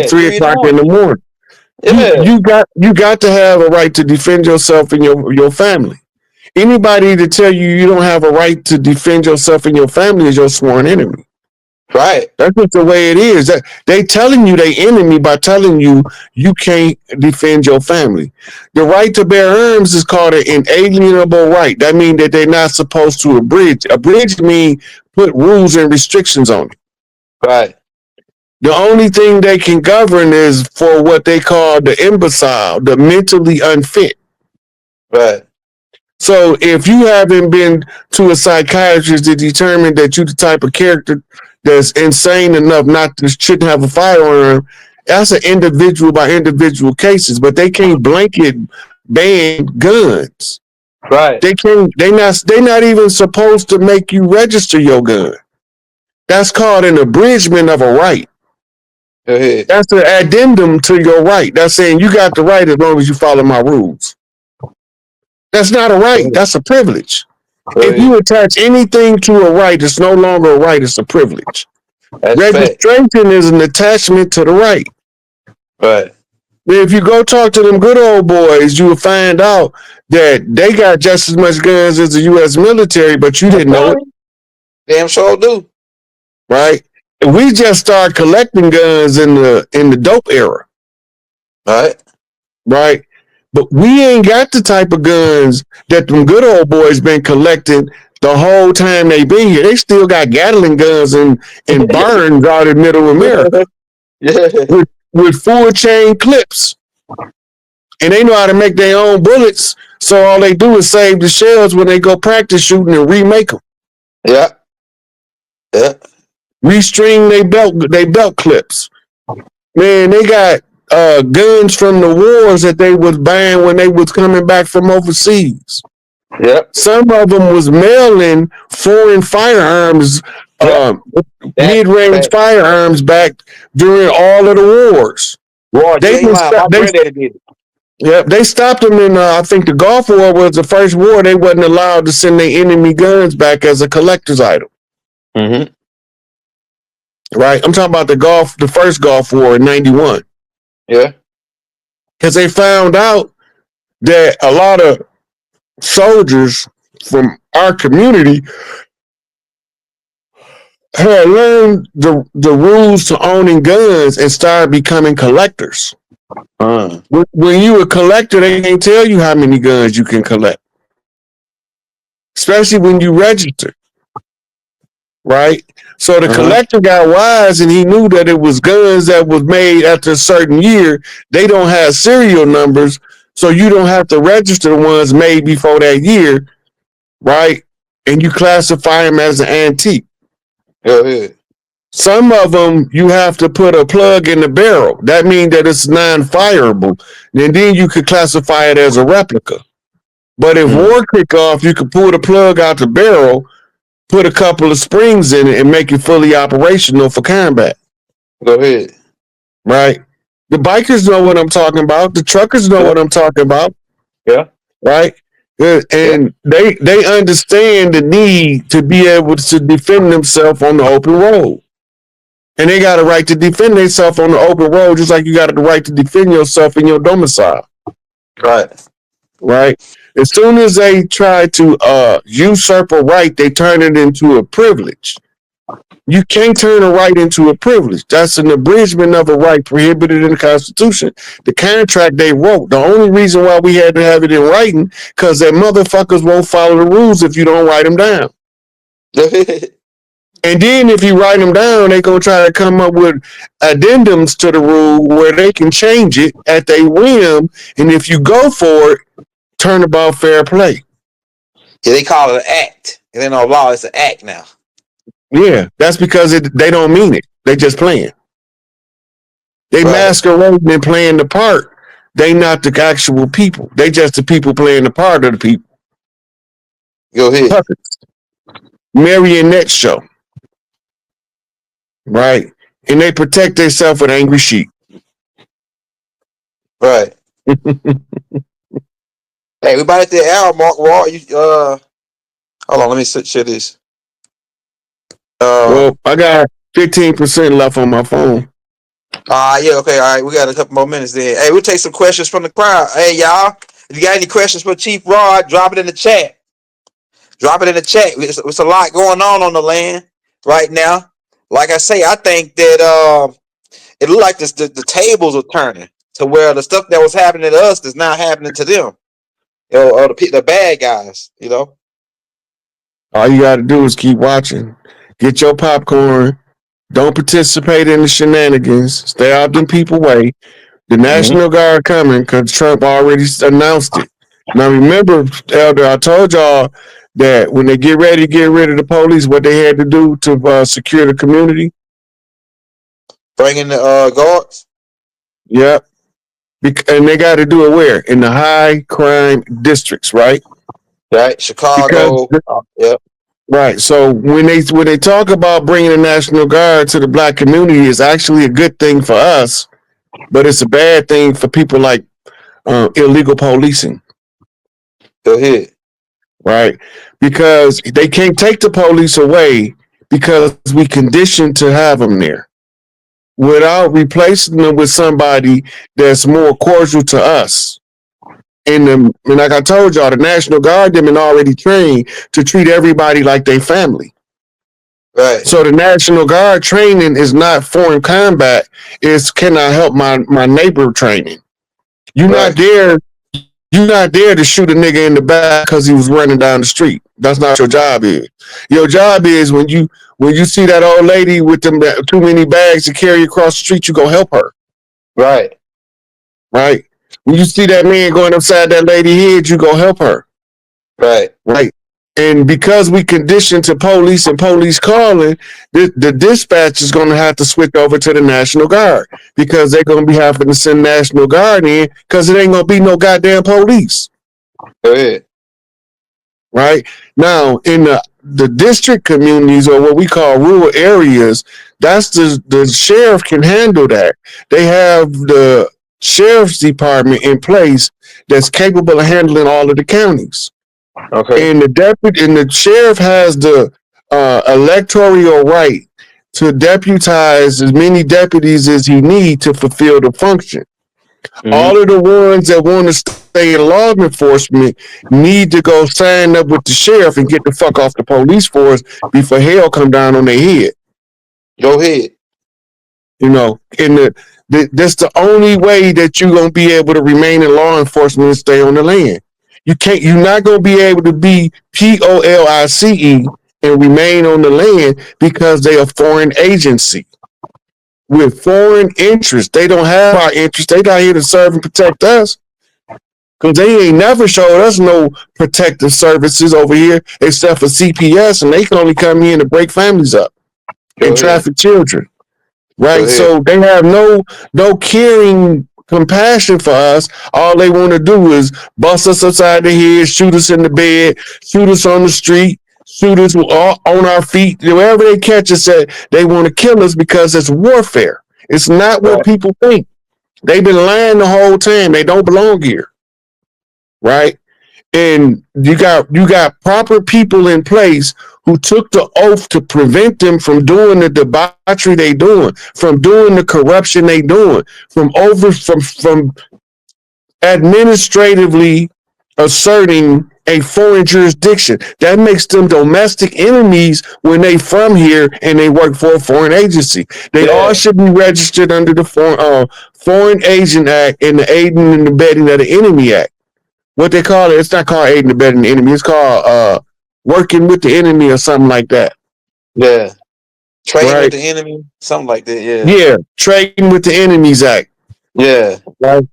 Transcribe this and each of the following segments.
at 3 o'clock in the morning. You got to have a right to defend yourself and your family. Anybody to tell you don't have a right to defend yourself and your family is your sworn enemy. Right. That's just the way it is. They telling you they enemy by telling you you can't defend your family. The right to bear arms is called an inalienable right. That means that they're not supposed to abridge. Abridge means put rules and restrictions on it. Right. The only thing they can govern is for what they call the imbecile, the mentally unfit. Right. So if you haven't been to a psychiatrist to determine that you're the type of character that's insane enough not to shouldn't have a firearm, that's an individual by individual cases, but they can't blanket ban guns. Right. They're not even supposed to make you register your gun. That's called an abridgment of a right. Go ahead. That's an addendum to your right. That's saying you got the right as long as you follow my rules. That's not a right. That's a privilege. If you attach anything to a right, it's no longer a right, it's a privilege. Registration is an attachment to the right. Right. If you go talk to them good old boys, you will find out that they got just as much guns as the U.S. military, but you didn't know it. Damn sure do. Right? We just started collecting guns in the dope era. Right. Right? But we ain't got the type of guns that them good old boys been collecting the whole time they been here. They still got Gatling guns in barns out in middle America. Yeah. With full chain clips. And they know how to make their own bullets. So all they do is save the shells when they go practice shooting and remake them. Yeah. Yeah. Restring they belt clips. Man, they got guns from the wars that they was buying when they was coming back from overseas. Yep. Some of them was mailing foreign firearms, mid-range firearms back during all of the wars. They stopped them in, I think the Gulf War was the first war. They wasn't allowed to send their enemy guns back as a collector's item. Mm-hmm. Right? I'm talking about the first Gulf War in 91. Yeah. Because they found out that a lot of soldiers from our community had learned the rules to owning guns and started becoming collectors. When you a collector, they can't tell you how many guns you can collect. Especially when you register. Right? So the collector got wise and he knew that it was guns that was made after a certain year. They don't have serial numbers, so you don't have to register the ones made before that year, right? And you classify them as an antique. Yeah. Some of them, you have to put a plug in the barrel. That means that it's non-fireable. And then you could classify it as a replica. But if war kick off, you could pull the plug out the barrel, put a couple of springs in it, and make it fully operational for combat. Go ahead. Right? The bikers know what I'm talking about. The truckers know what I'm talking about. Yeah. Right? And they understand the need to be able to defend themselves on the open road. And they got a right to defend themselves on the open road, just like you got the right to defend yourself in your domicile. Right. Right? As soon as they try to usurp a right, they turn it into a privilege. You can't turn a right into a privilege. That's an abridgment of a right prohibited in the Constitution. The contract they wrote. The only reason why we had to have it in writing, because that motherfuckers won't follow the rules if you don't write them down. And then if you write them down, they're going to try to come up with addendums to the rule where they can change it at their whim. And if you go for it, turnabout fair play. Yeah, they call it an act. It ain't no law, it's an act now. Yeah, that's because they don't mean it. They just playing. They masquerading and playing the part. They not the actual people. They just the people playing the part of the people. Go ahead. Puppets. Marionette show. Right? And they protect themselves with angry sheep. Right. Hey, we about at the hour mark, Raw. Hold on, let me share this. Well, I got 15% left on my phone. Yeah, okay, all right. We got a couple more minutes there. Hey, we'll take some questions from the crowd. Hey, y'all, if you got any questions for Chief Rod, drop it in the chat. Drop it in the chat. It's a lot going on the land right now. Like I say, I think that it looked like the tables are turning to where the stuff that was happening to us is now happening to them. Or the bad guys, you know. All you got to do is keep watching. Get your popcorn. Don't participate in the shenanigans. Stay out them people way. The National Guard coming because Trump already announced it. Now remember, Elder, I told y'all that when they get ready to get rid of the police, what they had to do to secure the community. Bringing the guards. Yep. And they got to do it where? In the high crime districts, right? Right. Because Chicago. Yep. right. So when they talk about bringing the National Guard to the black community, it's actually a good thing for us, but it's a bad thing for people like illegal policing. Go ahead. Right? Because they can't take the police away because we conditioned to have them there without replacing them with somebody that's more cordial to us. And like I told y'all, the National Guard them and already trained to treat everybody like they family. Right. So the National Guard training is not foreign combat. It's can I help my neighbor training. You're not there. You're not there to shoot a nigga in the back because he was running down the street. That's not your job. Is your job is when you see that old lady with them too many bags to carry across the street, you go help her. Right. Right. When you see that man going upside that lady head, you go help her. Right. Right. And because we conditioned to police and police calling, the dispatch is going to have to switch over to the National Guard because they're going to be having to send National Guard in because it ain't going to be no goddamn police. Go ahead. Right now, in the district communities or what we call rural areas, that's the sheriff can handle that. They have the sheriff's department in place that's capable of handling all of the counties. Okay. And the sheriff has the electoral right to deputize as many deputies as he needs to fulfill the function. All of the ones that want to stay in law enforcement need to go sign up with the sheriff and get the fuck off the police force before hell come down on their head. Go ahead. You know, that's the only way that you're gonna be able to remain in law enforcement and stay on the land. You're not gonna be able to be police and remain on the land because they're a foreign agency with foreign interests. They don't have our interests. They not here to serve and protect us. Because they ain't never showed us no protective services over here except for CPS, and they can only come in to break families up and traffic children. Right? So they have no caring compassion for us. All they want to do is bust us upside the head, shoot us in the bed, shoot us on the street, shoot us on our feet. Wherever they catch us at, they want to kill us because it's warfare. It's not what people think. They've been lying the whole time. They don't belong here. Right? And you got proper people in place who took the oath to prevent them from doing the debauchery they doing, from doing the corruption they doing, from administratively asserting a foreign jurisdiction. That makes them domestic enemies when they from here and they work for a foreign agency. They all should be registered under the Foreign Agent Act and the Aiding and Abetting of the Enemy Act. What they call it, it's not called aiding and abetting the enemy. It's called working with the enemy or something like that. Yeah. Trading with the enemy, something like that. Yeah. Yeah, Trading with the Enemies Act. Yeah. Right.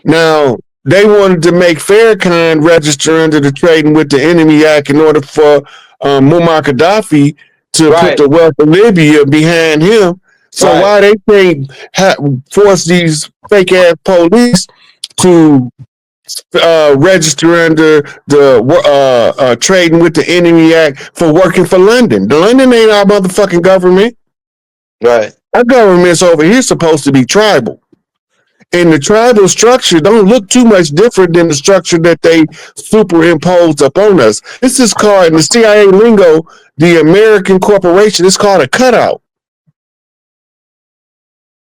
Now, they wanted to make Farrakhan register under the Trading with the Enemy Act in order for Muammar Gaddafi to put the wealth of Libya behind him. So why they can't force these fake ass police to register under the Trading with the Enemy Act for working for London? The London ain't our motherfucking government. Right. Our government's over here supposed to be tribal. And the tribal structure don't look too much different than the structure that they superimposed upon us. This is called, in the CIA lingo, the American corporation. It's called a cutout.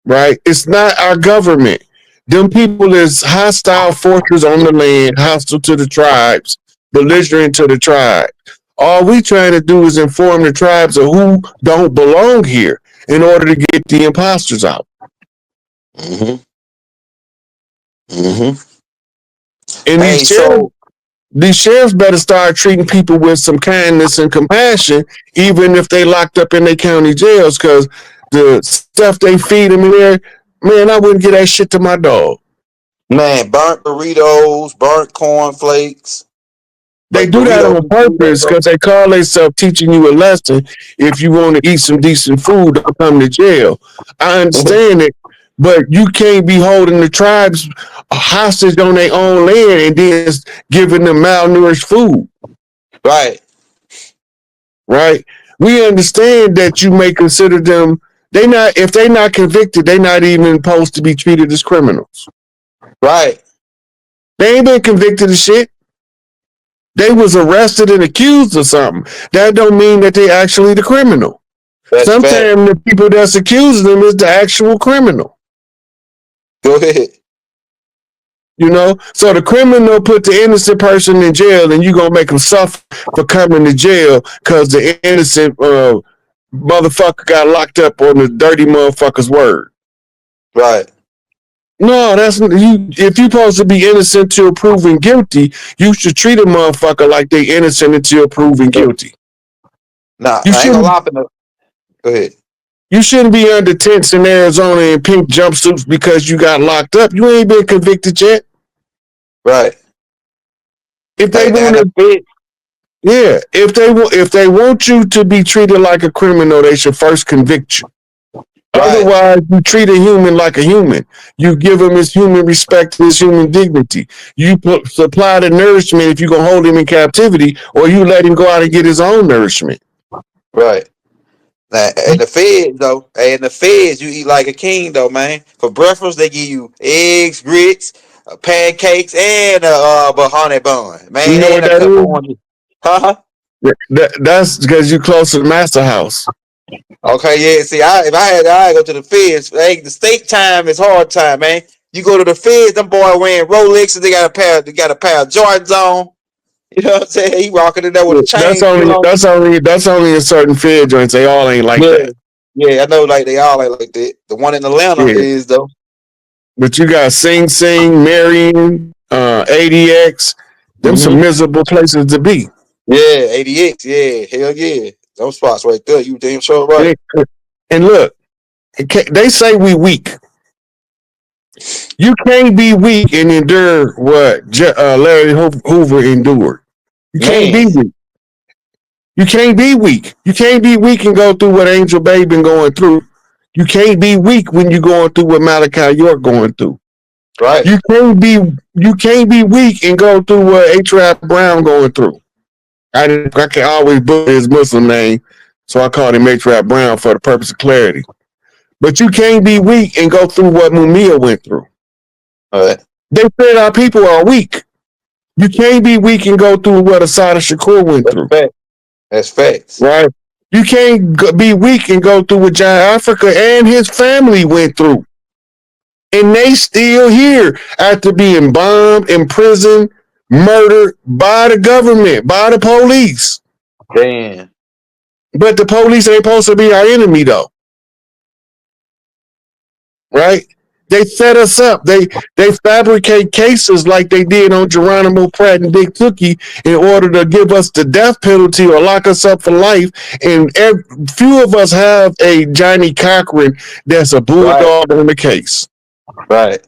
right? It's not our government. Them people is hostile forces on the land, hostile to the tribes, belligerent to the tribe. All we trying to do is inform the tribes of who don't belong here in order to get the imposters out. Mm-hmm. Mm-hmm. And Hey, so these sheriffs better start treating people with some kindness and compassion, even if they locked up in their county jails, because the stuff they feed them in there, man, I wouldn't get that shit to my dog. man, burnt burritos, burnt cornflakes, They like do that burritos on and purpose burritos. because they call themselves teaching you a lesson. If you want to eat some decent food, don't come to jail. I understand it, but you can't be holding the tribes hostage on their own land and then giving them malnourished food, Right, right? We understand that you may consider them. They not if they not convicted, they not even supposed to be treated as criminals. right. They ain't been convicted of shit. They was arrested and accused of something. That don't mean that they actually the criminal. That's fact. Sometimes the people that's accusing them is the actual criminal. Go ahead. You know, so the criminal put the innocent person in jail, and you gonna make them suffer for coming to jail because the innocent motherfucker got locked up on the dirty motherfucker's word. Right. No, that's you. If you supposed to be innocent till proven guilty, you should treat a motherfucker like they innocent until proven guilty. Nah, You I ain't gonna shouldn't. lie. Go ahead. You shouldn't be under tents in Arizona in pink jumpsuits because you got locked up. You ain't been convicted yet. Right. If they Hey, now want the to, fit. yeah, if they want you to be treated like a criminal, they should first convict you. Right. Otherwise, you treat a human like a human. You give him his human respect, his human dignity. You supply the nourishment if you're gonna hold him in captivity, or you let him go out and get his own nourishment. Right. Now, in the feds though, in the feds you eat like a king though, man. For breakfast they give you eggs, grits, pancakes, and a honey bun, You man, know and what a that cup of is? orange. Huh? That's because you're close to the master house. Okay, yeah. See, I go to the feds. Hey, the state time is hard time, man. You go to the feds, them boy wearing Rolexes. They got a pair of Jordans on. You know what I'm saying? He walking in there with a That's chain only still on. that's only in certain Fed joints. They all ain't like Yeah, that. yeah. I know, like they all like that. The one in Atlanta Yeah, is though. but you got Sing Sing, Marion, ADX. Them some Mm-hmm. miserable places to be. Yeah, ADX. Yeah, hell yeah. Those spots right there. You damn sure right. And look, they say we weak. You can't be weak and endure what Larry Hoover endured. You can't be Man, weak. You can't be weak. You can't be weak and go through what Angel Bay been going through. You can't be weak when you're going through what Malachi York going through. right. You can't be weak and go through what H. Rap Brown going through. I can always book his Muslim name, so I called him H. Rap Brown for the purpose of clarity. But you can't be weak and go through what Mumia went through. All right. They said our people are weak. You can't be weak and go through what Asada Shakur went That's through, fact. That's facts. right? You can't be weak and go through what John Africa and his family went through. And they still here after being bombed, imprisoned, murdered by the government, by the police. Damn. But the police ain't supposed to be our enemy though. Right? They set us up. They fabricate cases like they did on Geronimo Pratt and Dick Tookie in order to give us the death penalty or lock us up for life. And few of us have a Johnny Cochran that's a Right. bulldog on the case. Right.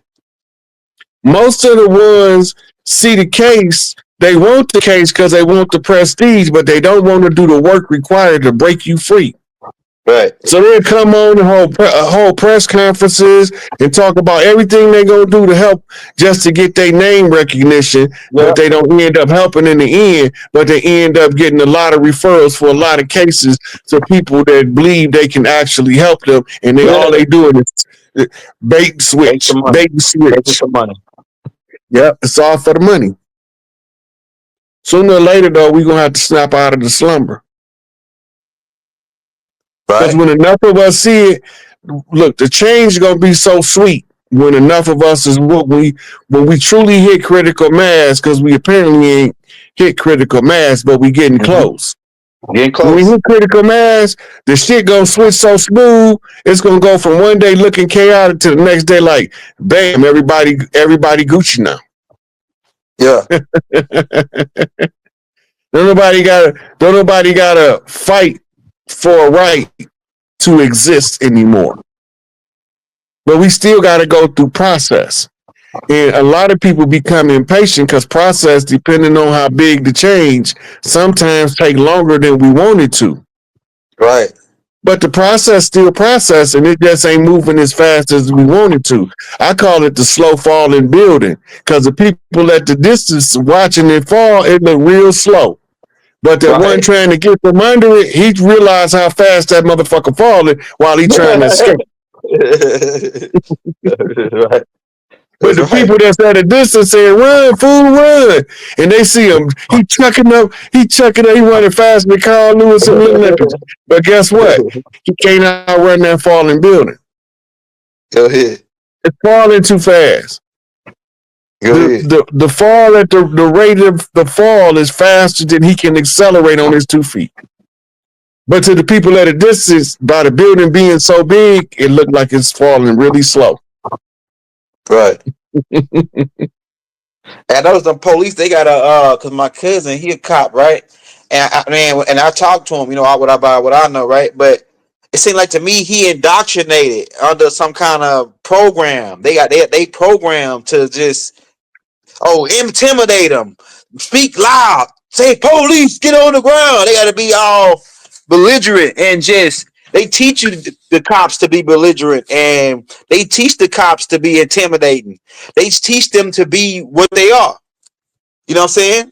Most of the ones see the case, they want the case because they want the prestige, but they don't want to do the work required to break you free. Right. So they'll come on the whole press conferences and talk about everything they're going to do to help just to get their name recognition, Yeah. but they don't end up helping in the end, but they end up getting a lot of referrals for a lot of cases to people that believe they can actually help them, and all they doing is bait and Take switch, some money. bait and Take switch. some money. Yep, it's all for the money. Sooner or later, though, we're going to have to snap out of the slumber. Because Right. when enough of us see it, look, the change is gonna be so sweet when enough of us is when we truly hit critical mass, because we apparently ain't hit critical mass, but we getting close. Getting When we close. hit critical mass, the shit gonna switch so smooth. It's gonna go from one day looking chaotic to the next day like, bam, everybody Gucci now. Yeah. Don't nobody gotta fight for a right to exist anymore. But we still gotta go through process. And a lot of people become impatient because process, depending on how big the change, sometimes take longer than we want it to. Right. But the process still process, and it just ain't moving as fast as we want it to. I call it the slow falling building, because the people at the distance watching it fall, it look real slow. But that one trying to get from under it, he realized how fast that motherfucker falling while he trying to escape. Right. But That's the right. people that's at a distance saying, run, fool, run. And they see him, he chucking up, he running faster than Carl Lewis and the Olympics. But guess what? He can't outrun that falling building. Go ahead. It's falling too fast. Go ahead. The fall at the rate of the fall is faster than he can accelerate on his 2 feet. But to the people at a distance, by the building being so big, it looked like it's falling really slow. Right. And those the police, they got cause my cousin, he a cop, right? And I talked to him, what I know, right? But it seemed like to me he indoctrinated under some kind of program. They programmed to just intimidate them, speak loud, say police, get on the ground. They got to be all belligerent and just. They teach you the cops to be belligerent, and they teach the cops to be intimidating. They teach them to be what they are. You know what I'm saying?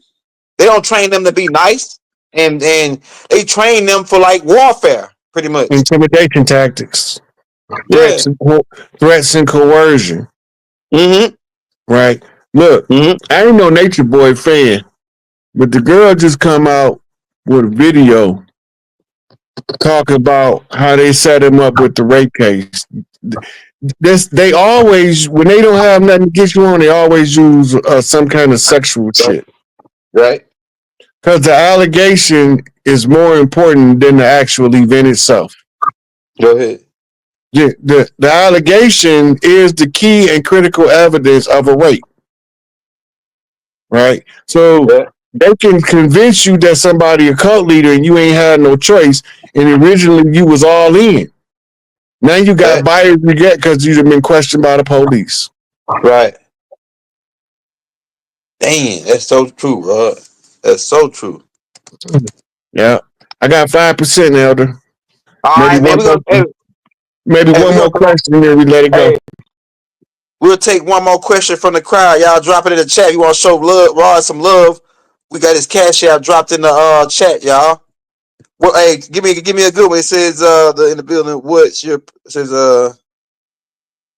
They don't train them to be nice, and they train them for like warfare, pretty much. Intimidation tactics, Yeah. threats and coercion. Mm-hmm. Right? Look, Mm-hmm. I ain't no Nature Boy fan, but the girl just come out with a video talking about how they set him up with the rape case. They always, when they don't have nothing to get you on, they always use some kind of sexual shit. Right. Because the allegation is more important than the actual event itself. Go ahead. Yeah, the allegation is the key and critical evidence of a rape. Right? So they can convince you that somebody a cult leader and you ain't had no choice, and originally you was all in. Now you got buyer's regret because you've been questioned by the police. Right. Dang, that's so true, bro. That's so true. Yeah. I got 5%, Elder. All Maybe right, man. one more question, and then we let it go. We'll take one more question from the crowd. Y'all drop it in the chat. You want to show Rod some love? We got his cash app dropped in the chat, y'all. Well, hey, give me a good one. It says in the building.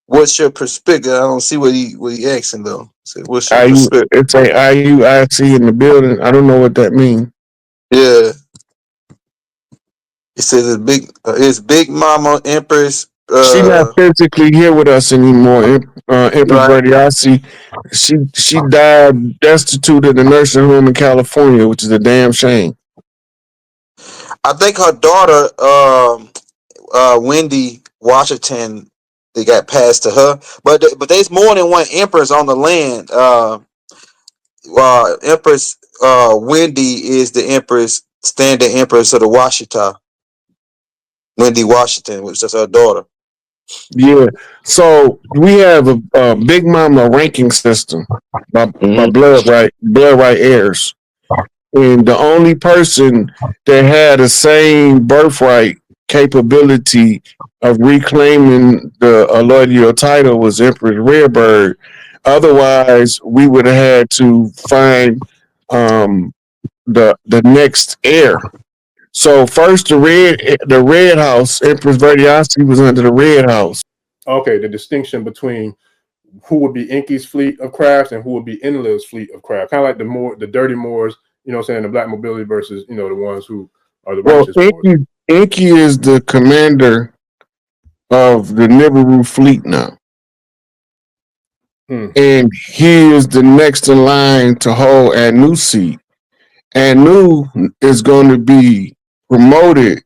What's your perspective? I don't see what he asking though. It says, what's your perspective? It's a IUIC in the building. I don't know what that means. Yeah. It says it's Big Mama Empress. She's not physically here with us anymore. Empress Right. Verdiasi. She died destitute in a nursing home in California, which is a damn shame. I think her daughter, Wendy Washington, they got passed to her. But there's more than one empress on the land. Empress Wendy is the empress, standing empress of the Washita. Wendy Washington, which is her daughter. Yeah. So we have a Big Mama ranking system by blood right heirs. And the only person that had the same birthright capability of reclaiming the allodial title was Empress Redbird. Otherwise, we would have had to find the next heir. So first, the red house, Empress Verdiasi was under the red house. Okay, the distinction between who would be Inky's fleet of crafts and who would be Enlil's fleet of craft. Kind of like the dirty Moors, you know what I'm saying, the black mobility versus, the ones who are the righteous Moors. Inky is the commander of the Nibiru fleet now. And he is the next in line to hold Anu's seat. Anu is going to be promoted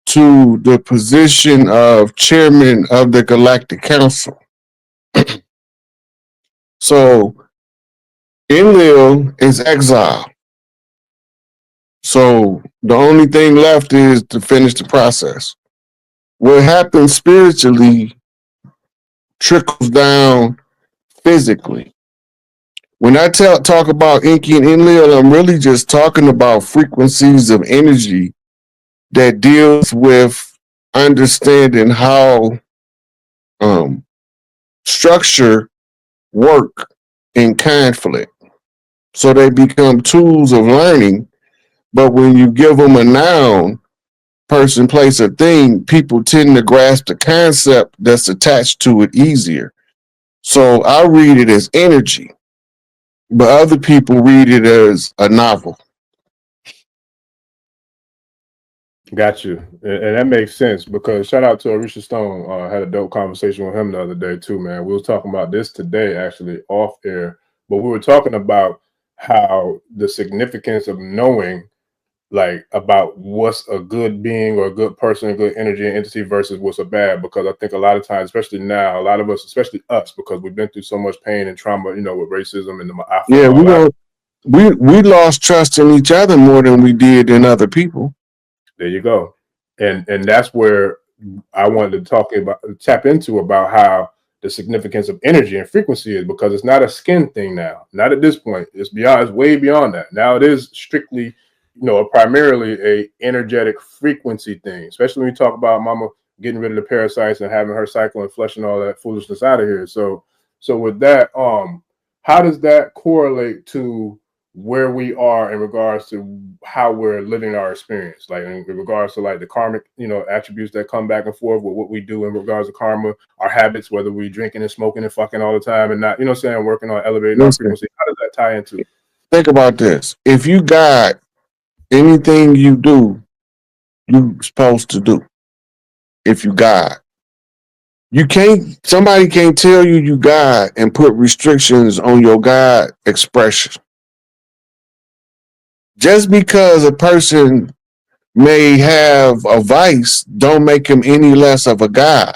to the position of chairman of the Galactic Council. So Enlil is exiled. So the only thing left is to finish the process. What happens spiritually trickles down physically. When I talk about Enki and Enlil, I'm really just talking about frequencies of energy that deals with understanding how structure work in conflict. So they become tools of learning, but when you give them a noun, person, place, or thing, people tend to grasp the concept that's attached to it easier. So I read it as energy, but other people read it as a novel. Got you. And that makes sense, because shout out to Arisha Stone. I had a dope conversation with him the other day too, man. We was talking about this today, actually, off air, but we were talking about how the significance of knowing, like, about what's a good being or a good person, a good energy and entity versus what's a bad. Because I think a lot of times, especially now, a lot of us, especially us, because we've been through so much pain and trauma, you know, with racism and the we lost trust in each other more than we did in other people. There you go. And that's where I wanted to tap into about how the significance of energy and frequency is, because it's not a skin thing now. Not at this point. It's way beyond that. Now it is strictly, you know, primarily a energetic frequency thing, especially when you talk about mama getting rid of the parasites and having her cycle and flushing all that foolishness out of here. So with that, how does that correlate to where we are in regards to how we're living our experience, like in regards to like the karmic, you know, attributes that come back and forth with what we do in regards to karma, our habits, whether we drinking and smoking and fucking all the time and not, you know what I'm saying, working on elevating our frequency. How does that tie into? Think about this. If you got anything you do, you're supposed to do. If you God, somebody can't tell you God and put restrictions on your God expression. Just because a person may have a vice, don't make him any less of a God.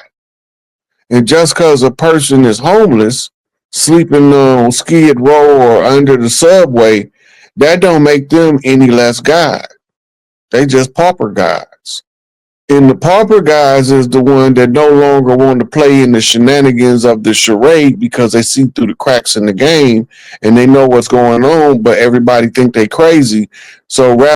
And just because a person is homeless, sleeping on Skid Row or under the subway, that don't make them any less God. They just pauper gods. And the pauper guys is the one that no longer want to play in the shenanigans of the charade because they see through the cracks in the game and they know what's going on, but everybody think they crazy. So rather